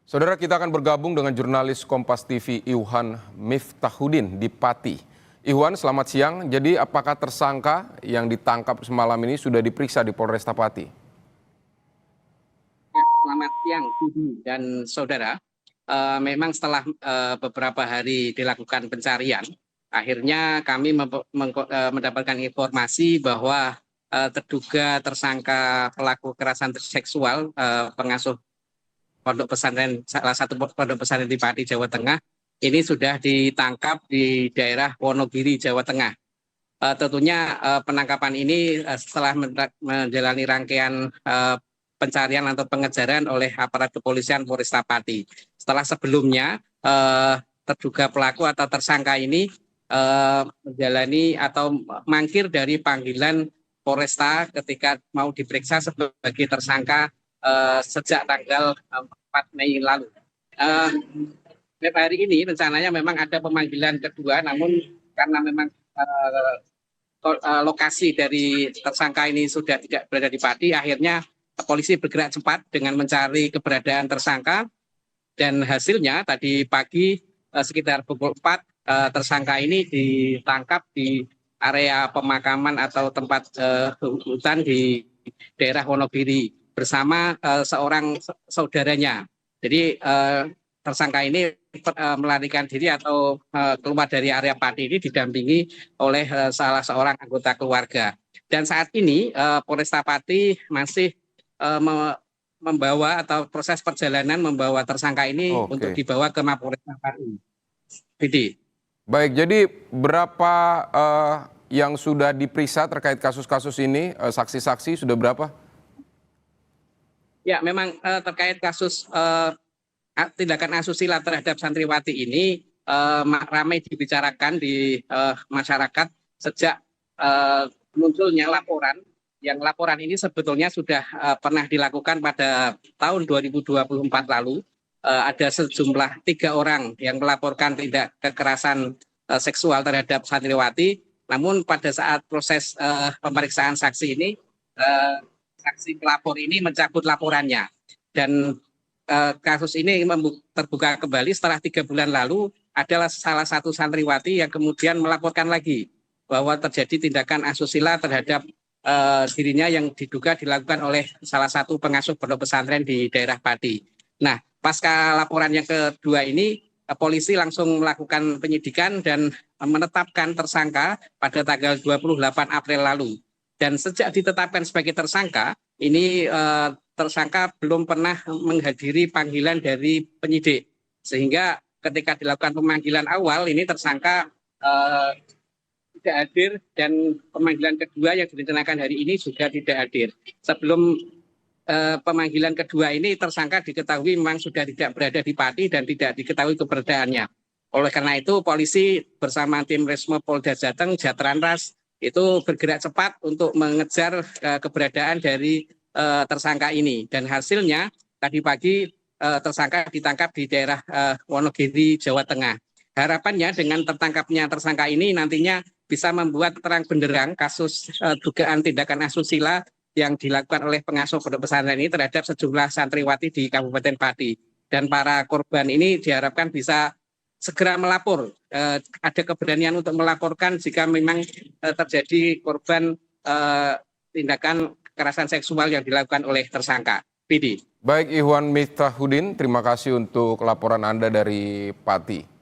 Saudara, kita akan bergabung dengan jurnalis Kompas TV Iwan Miftahudin di Pati. Iwan, selamat siang. Jadi apakah tersangka yang ditangkap semalam ini sudah diperiksa di Polresta Pati? Ya, selamat siang, Budi dan saudara. Memang setelah beberapa hari dilakukan pencarian, akhirnya kami mendapatkan informasi bahwa terduga tersangka pelaku kekerasan seksual pengasuh salah satu pondok pesantren di Pati, Jawa Tengah, ini sudah ditangkap di daerah Wonogiri, Jawa Tengah. Tentunya penangkapan ini setelah menjalani rangkaian pencarian atau pengejaran oleh aparat kepolisian Polresta Pati. Setelah sebelumnya terduga pelaku atau tersangka ini menjalani atau mangkir dari panggilan Polresta ketika mau diperiksa sebagai tersangka sejak tanggal 4 Mei lalu. Hari ini rencananya memang ada pemanggilan kedua, namun karena memang lokasi dari tersangka ini sudah tidak berada di Pati, akhirnya polisi bergerak cepat dengan mencari keberadaan tersangka, dan hasilnya tadi pagi sekitar pukul 4 tersangka ini ditangkap di area pemakaman atau tempat hutan di daerah Wonogiri bersama seorang saudaranya. Jadi tersangka ini melarikan diri atau keluar dari area Pati ini didampingi oleh salah seorang anggota keluarga. Dan saat ini Polresta Pati masih membawa atau proses perjalanan membawa tersangka ini untuk dibawa ke Mapolresta Pati. Bidi. Baik, jadi berapa yang sudah diperiksa terkait kasus-kasus ini, saksi-saksi sudah berapa? Ya, memang terkait kasus tindakan asusila terhadap santriwati ini ramai dibicarakan di masyarakat sejak munculnya laporan. Yang laporan ini sebetulnya sudah pernah dilakukan pada tahun 2024 lalu. Ada sejumlah 3 orang yang melaporkan tindak kekerasan seksual terhadap santriwati. Namun pada saat proses pemeriksaan saksi ini, saksi pelapor ini mencabut laporannya. Dan kasus ini terbuka kembali setelah 3 bulan lalu. Adalah salah satu santriwati yang kemudian melaporkan lagi bahwa terjadi tindakan asusila terhadap dirinya yang diduga dilakukan oleh salah satu pengasuh pondok pesantren di daerah Pati. Nah, pasca laporan yang kedua ini, polisi langsung melakukan penyidikan dan menetapkan tersangka pada tanggal 28 April lalu. Dan sejak ditetapkan sebagai tersangka, ini tersangka belum pernah menghadiri panggilan dari penyidik. Sehingga ketika dilakukan pemanggilan awal, ini tersangka tidak hadir, dan pemanggilan kedua yang direncanakan hari ini juga tidak hadir. Sebelum pemanggilan kedua ini, tersangka diketahui memang sudah tidak berada di Pati dan tidak diketahui keberadaannya. Oleh karena itu, polisi bersama tim Resmo Polda Jateng, Jatranras, itu bergerak cepat untuk mengejar keberadaan dari tersangka ini. Dan hasilnya tadi pagi tersangka ditangkap di daerah Wonogiri, Jawa Tengah. Harapannya dengan tertangkapnya tersangka ini nantinya bisa membuat terang benderang kasus dugaan tindakan asusila yang dilakukan oleh pengasuh pondok pesantren ini terhadap sejumlah santriwati di Kabupaten Pati. Dan para korban ini diharapkan bisa segera melapor, ada keberanian untuk melaporkan jika memang terjadi korban tindakan kekerasan seksual yang dilakukan oleh tersangka. Bidi. Baik, Iwan Miftahudin, terima kasih untuk laporan Anda dari Pati.